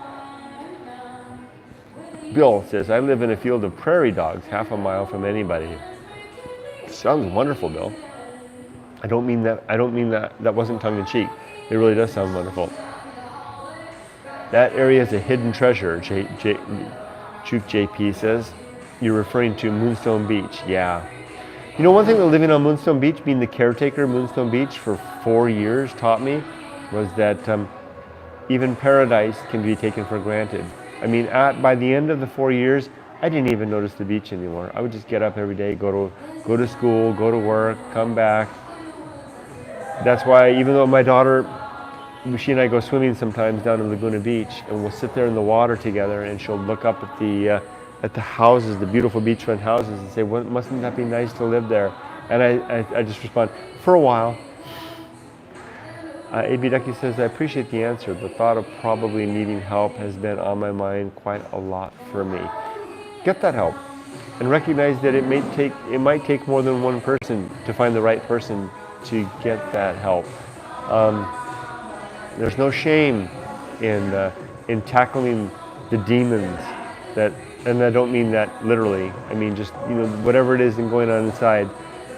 Bill says, I live in a field of prairie dogs, half a mile from anybody. Sounds wonderful, Bill. I don't mean that. That wasn't tongue in cheek. It really does sound wonderful. That area is a hidden treasure, Chuck JP says. You're referring to Moonstone Beach. Yeah. You know, one thing that living on Moonstone Beach, being the caretaker of Moonstone Beach for 4 years taught me was that even paradise can be taken for granted. I mean, by the end of the 4 years, I didn't even notice the beach anymore. I would just get up every day, go to school, go to work, come back. That's why even though my daughter, she and I go swimming sometimes down in Laguna Beach, and we'll sit there in the water together, and she'll look up at the houses, the beautiful beachfront houses, and say, well, mustn't that be nice to live there? And I just respond, for a while. A.B. Ducky says, I appreciate the answer. The thought of probably needing help has been on my mind quite a lot for me. Get that help, and recognize that it might take more than one person to find the right person to get that help. There's no shame in tackling the demons that. And I don't mean that literally. I mean just, whatever it is going on inside.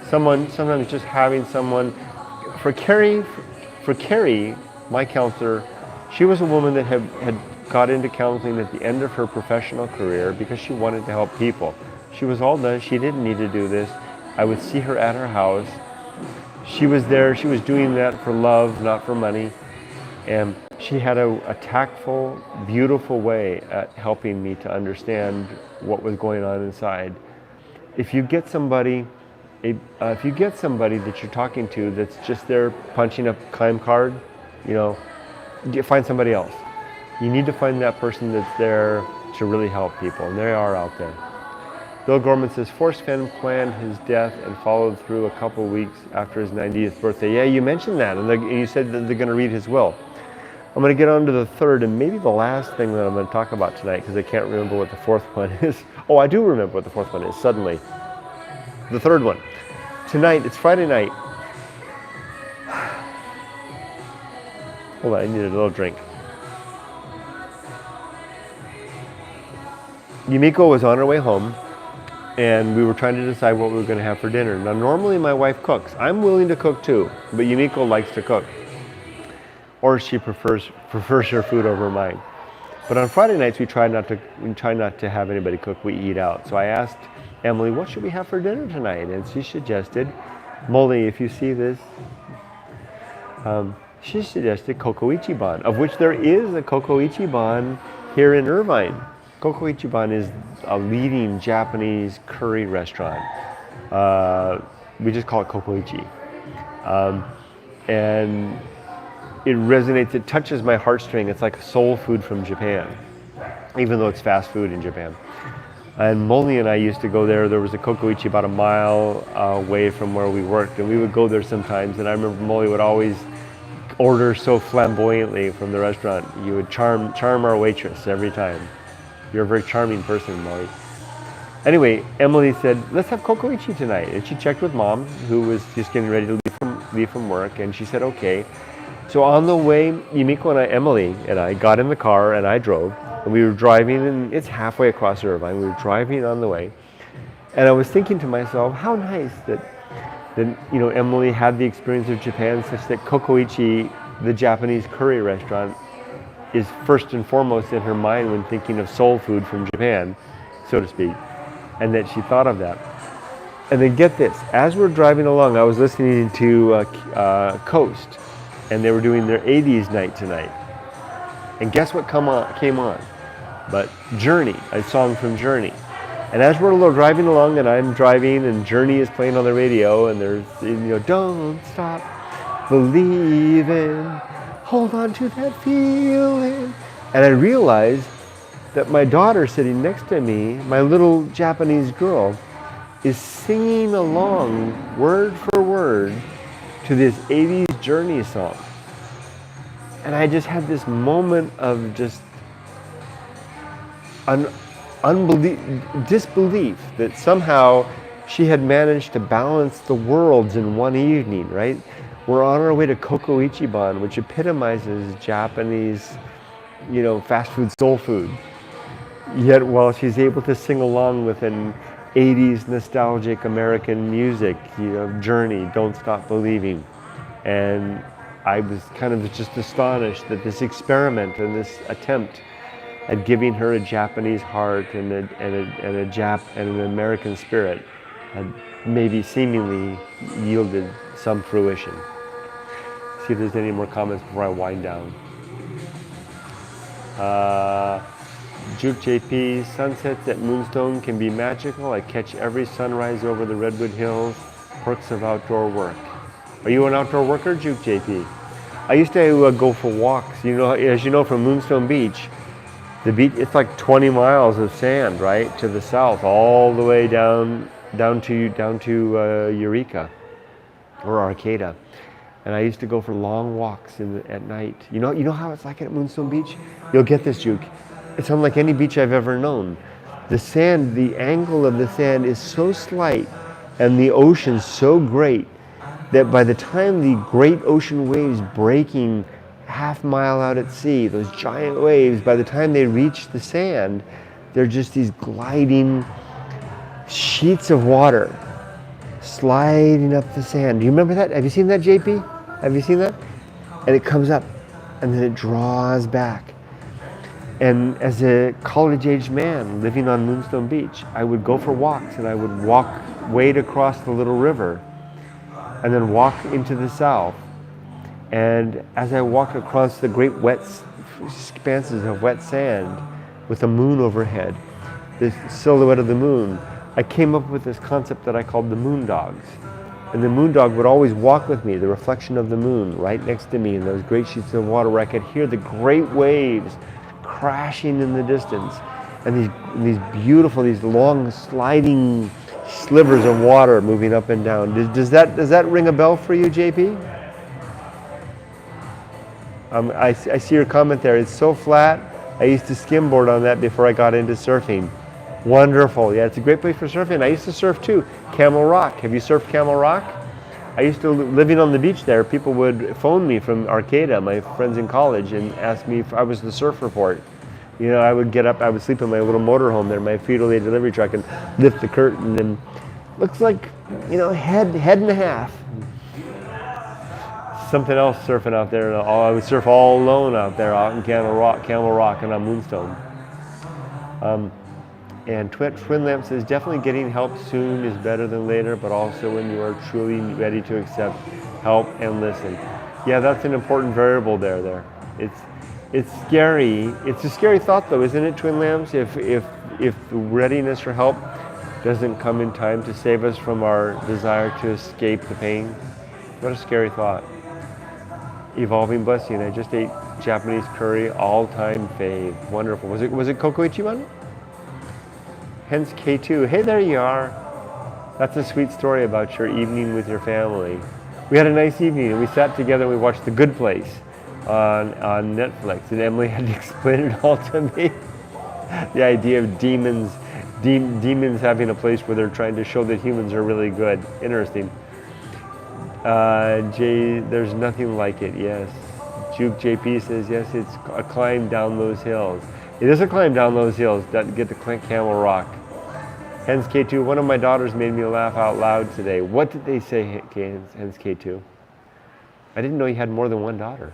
Sometimes just having someone. For Carrie, my counselor, she was a woman that had got into counseling at the end of her professional career because she wanted to help people. She was all done. She didn't need to do this. I would see her at her house. She was there. She was doing that for love, not for money. And she had a tactful, beautiful way at helping me to understand what was going on inside. If you get somebody that you're talking to that's just there punching a time card, find somebody else. You need to find that person that's there to really help people, and they are out there. Bill Gorman says, Forrest Fenn planned his death and followed through a couple weeks after his 90th birthday. Yeah, you mentioned that, and you said that they're going to read his will. I'm going to get on to the third and maybe the last thing that I'm going to talk about tonight, because I can't remember what the fourth one is. Oh, I do remember what the fourth one is, suddenly. The third one. Tonight, it's Friday night. Hold on, I need a little drink. Yumiko was on her way home, and we were trying to decide what we were going to have for dinner. Now, normally my wife cooks. I'm willing to cook too, but Yumiko likes to cook. Or she prefers her food over mine. But on Friday nights, we try not to have anybody cook. We eat out. So I asked Emily, what should we have for dinner tonight? And she suggested, Molly, if you see this, she suggested Coco Ichiban, of which there is a Coco Ichiban here in Irvine. Coco Ichiban is a leading Japanese curry restaurant. We just call it Coco Ichi. And it resonates, it touches my heartstring. It's like soul food from Japan, even though it's fast food in Japan. And Molly and I used to go there. There was a Coco Ichi about a mile away from where we worked, and we would go there sometimes. And I remember Molly would always order so flamboyantly from the restaurant. You would charm our waitress every time. You're a very charming person, Molly. Anyway, Emily said, let's have Coco Ichi tonight. And she checked with Mom, who was just getting ready to leave from work, and she said, okay. So on the way, Yumiko and Emily and I got in the car and I drove, and we were driving, and it's halfway across Irvine. We were driving on the way, and I was thinking to myself, how nice that Emily had the experience of Japan, such that Coco Ichi, the Japanese curry restaurant, is first and foremost in her mind when thinking of soul food from Japan, so to speak, and that she thought of that. And then get this, as we're driving along, I was listening to Coast, and they were doing their 80s night tonight. And guess what came on? But Journey, a song from Journey. And as we're driving along, and I'm driving, and Journey is playing on the radio, and there's, don't stop believing, hold on to that feeling. And I realized that my daughter sitting next to me, my little Japanese girl, is singing along word for word to this 80s Journey song. And I just had this moment of just disbelief that somehow she had managed to balance the worlds in one evening, right? We're on our way to Coco Ichiban, which epitomizes Japanese, fast food, soul food. Yet while she's able to sing along with an 80s nostalgic American music, Journey, Don't Stop Believing. And I was kind of just astonished that this experiment and this attempt at giving her a Japanese heart and an American spirit had maybe seemingly yielded some fruition. See if there's any more comments before I wind down. Juke JP, sunsets at Moonstone can be magical. I catch every sunrise over the Redwood Hills. Perks of outdoor work. Are you an outdoor worker, Juke JP? I used to go for walks. As you know, from Moonstone Beach, the beach, it's like 20 miles of sand, right, to the south, all the way down to Eureka or Arcata. And I used to go for long walks at night. You know how it's like at Moonstone Beach? You'll get this, Juke. It's unlike any beach I've ever known. The sand, the angle of the sand is so slight and the ocean so great that by the time the great ocean waves breaking half mile out at sea, those giant waves, by the time they reach the sand, they're just these gliding sheets of water sliding up the sand. Do you remember that? Have you seen that, JP? Have you seen that? And it comes up and then it draws back. And as a college-aged man living on Moonstone Beach, I would go for walks, and I would wade across the little river and then walk into the south. And as I walked across the great wet expanses of wet sand with the moon overhead, the silhouette of the moon, I came up with this concept that I called the moon dogs. And the moon dog would always walk with me, the reflection of the moon right next to me in those great sheets of water where I could hear the great waves crashing in the distance. and these beautiful, these long sliding slivers of water moving up and down. Does that ring a bell for you, JP? I see your comment there. It's so flat. I used to skimboard on that before I got into surfing. Wonderful. Yeah, it's a great place for surfing. I used to surf too. Camel Rock. Have you surfed Camel Rock? I used to, living on the beach there, people would phone me from Arcata, my friends in college, and ask me if I was the surf report. You know, I would get up, I would sleep in my little motorhome there, my Frito-Lay delivery truck, and lift the curtain, and looks like, you know, head and a half. Something else surfing out there. I would surf all alone out there, out in Camel Rock, and on Moonstone. And Twin Lamp says, definitely getting help soon is better than later, but also when you are truly ready to accept help and listen. Yeah, that's an important variable there. It's scary. It's a scary thought though, isn't it, Twin Lamps? If the readiness for help doesn't come in time to save us from our desire to escape the pain. What a scary thought. Evolving Blessing. I just ate Japanese curry, all-time fave. Wonderful. Was it Koko Ichiban? Hence K2. Hey, there you are. That's a sweet story about your evening with your family. We had a nice evening and we sat together and we watched The Good Place on Netflix, and Emily had to explain it all to me. The idea of demons having a place where they're trying to show that humans are really good. Interesting. Jay, there's nothing like it. Yes. Juke JP says, yes, it's a climb down those hills. It is a climb down those hills to get to Camel Rock. Hens K2, one of my daughters made me laugh out loud today. What did they say, Hens K2? I didn't know you had more than one daughter.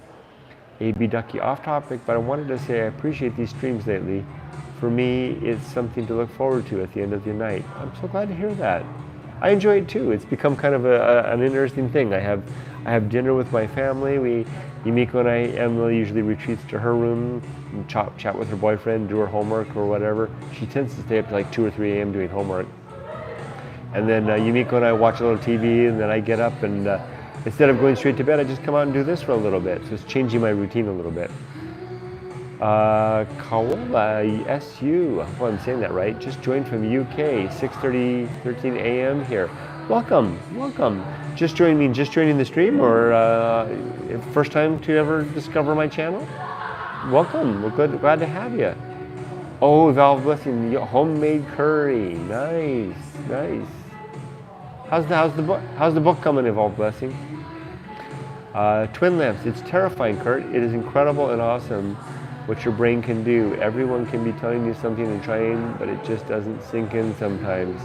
AB Ducky, off topic, but I wanted to say I appreciate these streams lately. For me, it's something to look forward to at the end of the night. I'm so glad to hear that. I enjoy it too. It's become kind of an interesting thing. I have dinner with my family. Yumiko and Emily usually retreats to her room, and chat with her boyfriend, do her homework or whatever. She tends to stay up to like 2 or 3 a.m. doing homework. And then Yumiko and I watch a little TV, and then I get up and instead of going straight to bed, I just come out and do this for a little bit. So it's changing my routine a little bit. Kaola SU, I hope I'm saying that right, just joined from UK, 6:13 a.m. here. Welcome. Just joining the stream, or first time to ever discover my channel? Welcome, we're glad to have you. Oh, Evolved Blessing, homemade curry, nice. How's the book coming, Evolved Blessing? Twin Lamps, it's terrifying, Kurt. It is incredible and awesome what your brain can do. Everyone can be telling you something and trying, but it just doesn't sink in sometimes.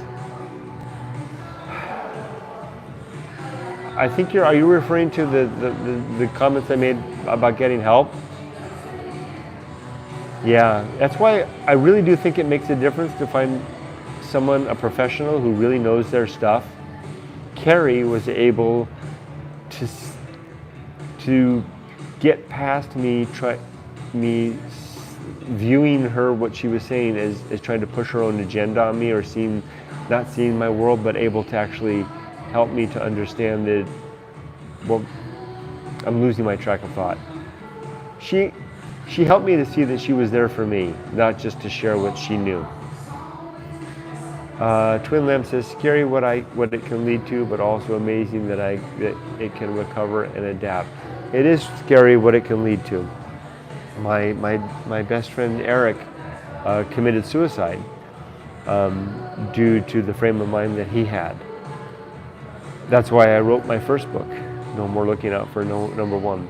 I think are you referring to the comments I made about getting help? Yeah, that's why I really do think it makes a difference to find someone, a professional who really knows their stuff. Carrie was able to get past me viewing her, what she was saying as trying to push her own agenda on me, or not seeing my world, but able to actually help me to understand that, well, I'm losing my track of thought. She helped me to see that she was there for me, not just to share what she knew. Twin Lamb says, scary what it can lead to, but also amazing that it can recover and adapt. It is scary what it can lead to. My best friend Eric committed suicide due to the frame of mind that he had. That's why I wrote my first book, No More Looking Out for Number One.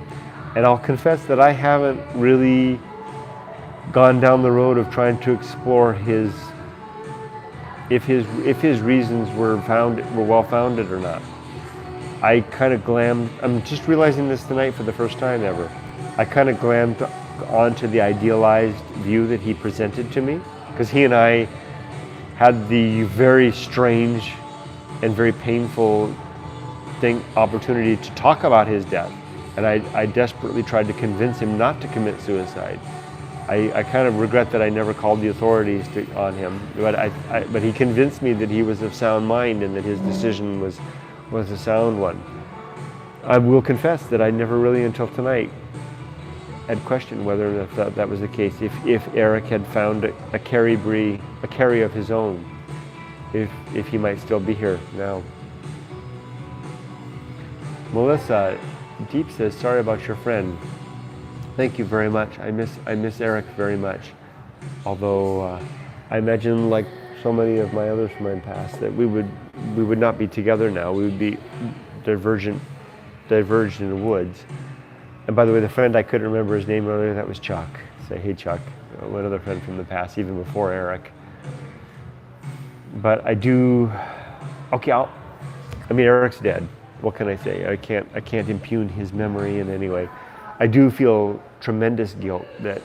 And I'll confess that I haven't really gone down the road of trying to explore if his reasons were well-founded or not. I kind of I'm just realizing this tonight for the first time ever. I kind of glammed onto the idealized view that he presented to me, because he and I had the very strange and very painful opportunity to talk about his death, and I desperately tried to convince him not to commit suicide. I kind of regret that I never called the authorities on him, but he convinced me that he was of sound mind and that his decision was a sound one. I will confess that I never really until tonight had questioned whether or not that was the case. If Eric had found a carry of his own, if he might still be here now. Melissa Deep says, sorry about your friend. Thank you very much. I miss Eric very much. Although I imagine, like so many of my others from my past, that we would not be together now. We would be diverged in the woods. And by the way, the friend, I couldn't remember his name earlier, that was Chuck. Say, hey Chuck, one other friend from the past, even before Eric. But I do, Eric's dead. What can I say? I can't impugn his memory in any way. I do feel tremendous guilt that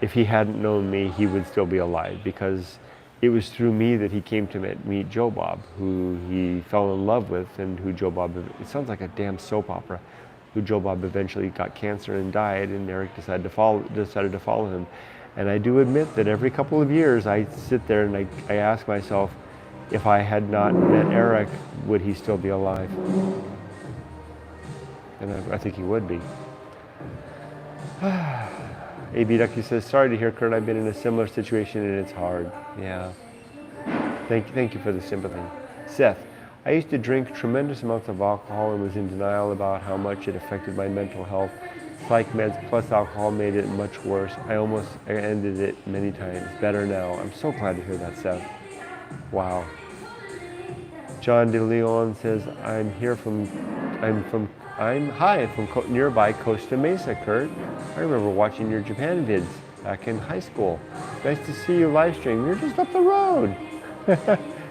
if he hadn't known me, he would still be alive, because it was through me that he came to meet Joe Bob, who he fell in love with, and who Joe Bob, it sounds like a damn soap opera, who Joe Bob eventually got cancer and died, and Eric decided to follow him. And I do admit that every couple of years I sit there and I ask myself, if I had not met Eric, would he still be alive? And I think he would be. AB Ducky says, sorry to hear, Kurt, I've been in a similar situation and it's hard. Yeah. Thank you for the sympathy. Seth, I used to drink tremendous amounts of alcohol and was in denial about how much it affected my mental health. Psych meds plus alcohol made it much worse. I almost ended it many times. Better now. I'm so glad to hear that, Seth. Wow. John De Leon says, I'm from nearby Costa Mesa, Kurt. I remember watching your Japan vids back in high school. Nice to see you live stream. You're just up the road.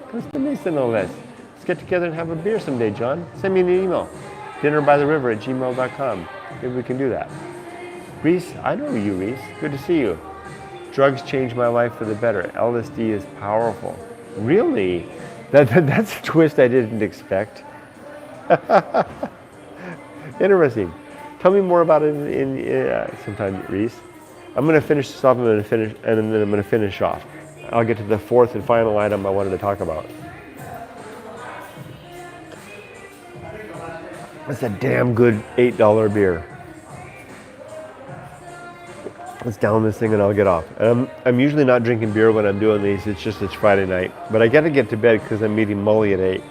Costa Mesa, no less. Let's get together and have a beer someday, John. Send me an email. dinnerbytheriver@gmail.com. Maybe we can do that. Reese, I know you, Reese. Good to see you. Drugs changed my life for the better. LSD is powerful. Really? That's a twist I didn't expect. Interesting. Tell me more about it sometime, Reese. I'm going to finish this off, and then I'm going to finish off. I'll get to the fourth and final item I wanted to talk about. That's a damn good $8 beer. Let's down this thing and I'll get off. I'm usually not drinking beer when I'm doing these. It's Friday night. But I got to get to bed because I'm meeting Molly at 8.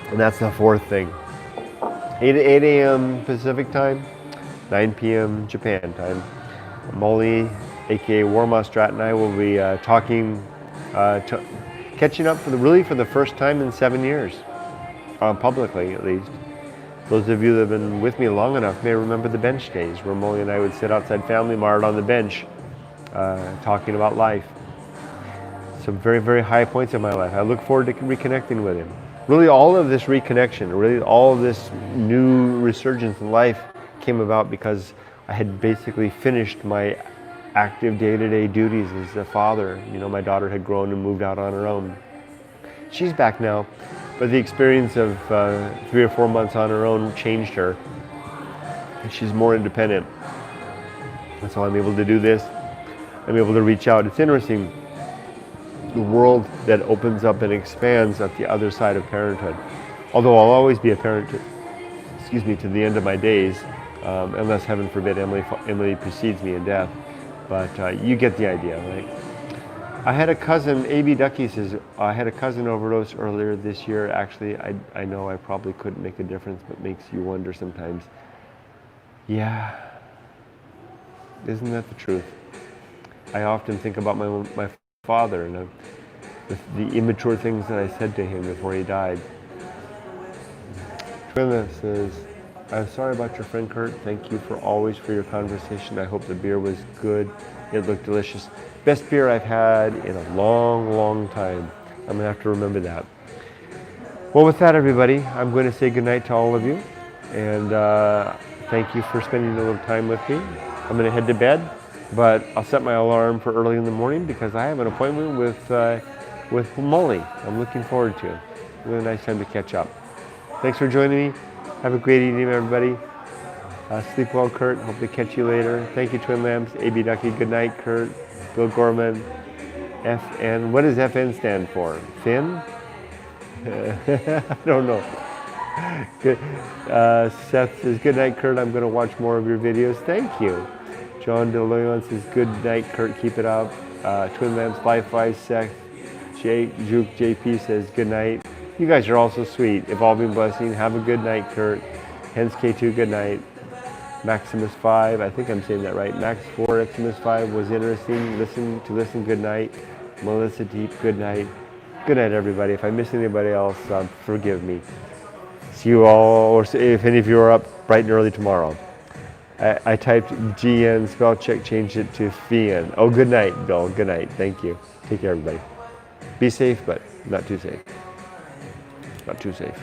And that's the fourth thing. 8 a.m. Pacific time, 9 p.m. Japan time. Molly, aka Warmoth Strat, and I will be catching up for the first time in 7 years, publicly at least. Those of you that have been with me long enough may remember the bench days where Molly and I would sit outside Family Mart on the bench talking about life. Some very, very high points in my life. I look forward to reconnecting with him. Really, all of this reconnection, really all of this new resurgence in life came about because I had basically finished my active day-to-day duties as a father. You know, my daughter had grown and moved out on her own. She's back now, but the experience of 3 or 4 months on her own changed her. And she's more independent. And so I'm able to do this. I'm able to reach out. It's interesting, the world that opens up and expands at the other side of parenthood. Although I'll always be a parent, to the end of my days, unless heaven forbid Emily precedes me in death. But you get the idea, right? I had a cousin, AB Ducky says, I had a cousin overdose earlier this year. Actually, I know I probably couldn't make a difference, but makes you wonder sometimes. Yeah, isn't that the truth? I often think about my father and the immature things that I said to him before he died. Trina says, I'm sorry about your friend Kurt. Thank you for your conversation. I hope the beer was good. It looked delicious. Best beer I've had in a long, long time. I'm gonna have to remember that. Well, with that, everybody, I'm going to say goodnight to all of you. And thank you for spending a little time with me. I'm gonna head to bed, but I'll set my alarm for early in the morning because I have an appointment with Molly. I'm looking forward to it. Really nice time to catch up. Thanks for joining me. Have a great evening, everybody. Sleep well, Kurt. Hope to catch you later. Thank you, Twin Lamps. AB Ducky, good night, Kurt. Bill Gorman. FN. What does FN stand for? Finn? I don't know. Good. Seth says, good night, Kurt. I'm going to watch more of your videos. Thank you. John DeLeon says, good night, Kurt. Keep it up. Twin Lamps, Wi-Fi, Seth. Juke JP says, good night. You guys are all so sweet. Evolving Blessing, have a good night, Kurt. Hence K2, good night. Maximus 5, I think I'm saying that right. Max 4, Maximus 5 was interesting. Listen, good night. Melissa Deep, good night. Good night, everybody. If I miss anybody else, forgive me. See you all, or if any of you are up bright and early tomorrow. I typed GN, spell check, changed it to FIAN. Oh, good night, Bill. Good night. Thank you. Take care, everybody. Be safe, but not too safe. Not too safe.